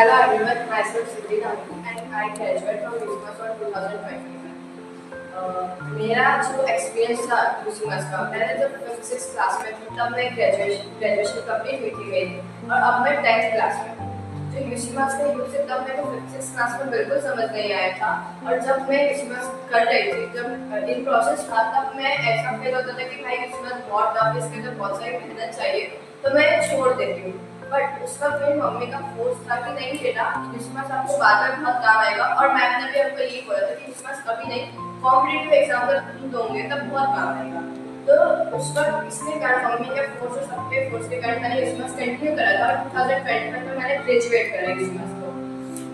Hello everyone, myself Siddhi Nandi and I graduated from UCMAS on 2021. मेरा जो experience था UCMAS का, मैंने जब 5th-6th क्लास में थी तब मैं ग्रेजुएशन कंप्लीट हुई थी मेरी और अब मैं 10th क्लास में हूँ। जो UCMAS का यूज है तब मेरे को 5th-6th क्लास में बिल्कुल समझ नहीं आया था और जब मैं UCMAS कर रही थी, जब इन प्रोसेस था तब मैं ऐसा फील होता था कि भाई UCMAS बहुत टफ है, इसके अंदर बहुत सारी मेहनत चाहिए, तो मैं छोड़ देती हूँ। बट उसका मेरी मम्मी का फोर्स था कि नहीं बेटा, क्रिसमस आपको बाद में बहुत काम आएगा और मैम ने भी हमको यही बोला था कि क्रिसमस कभी नहीं, कॉम्पिटिटिव एग्जाम का तुम दोगे तब बहुत काम आएगा। तो उसका इसके कारण मम्मी के फोर्स और सबके फोर्स के कारण मैंने क्रिसमस कंटिन्यू करा था और 2021 में मैंने ग्रेजुएट करा क्रिसमस को।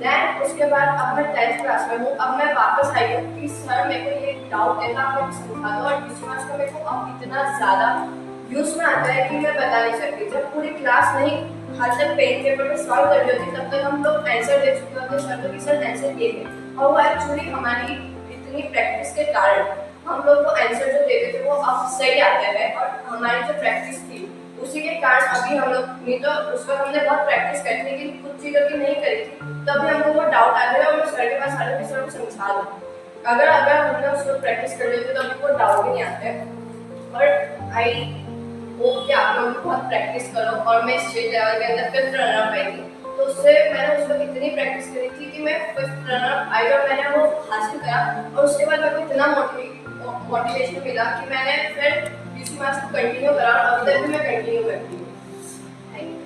देन उसके बाद अब मैं 10th क्लास में हूँ, अब मैं वापस आई हूँ कि सर मेरे को ये डाउट है, आप मुझे समझा दो। और क्रिसमस का मेरे को अब इतना ज़्यादा यूज में आता है कि मैं बता नहीं सकती। जब पूरी क्लास नहीं हर तक पेन पेपर में सॉल्व कर रही होती तब तक हम लोग आंसर दे चुके होते सर को कि सर आंसर ये है, और वो एक्चुअली हमारी इतनी प्रैक्टिस के कारण हम लोग को आंसर जो देते थे वो अब सही आता है। और हमारी जो प्रैक्टिस थी उसी के कारण अभी हम लोग, नहीं तो उस वक्त हमने बहुत प्रैक्टिस करी थी लेकिन कुछ चीज़ों की नहीं करी थी, तभी हमको वो डाउट आ गया और मैं सर के पास आने की सर को समझा दूँ। अगर अगर हमने उस वक्त प्रैक्टिस कर लेते तो हमको डाउट ही नहीं आते। और आई वो कि आप लोग बहुत प्रैक्टिस करो और मैं स्टेट लेवल के अंदर 5th रनर आई थी, तो उससे मैंने उस वक्त इतनी प्रैक्टिस करी थी कि मैं 5th रनर आई और मैंने वो हासिल करा। और उसके बाद मेरे को इतना मोटिवेशन मिला कि मैंने फिर UCMAS को कंटिन्यू करा और अभी तक भी मैं कंटिन्यू करती हूँ। Thank you.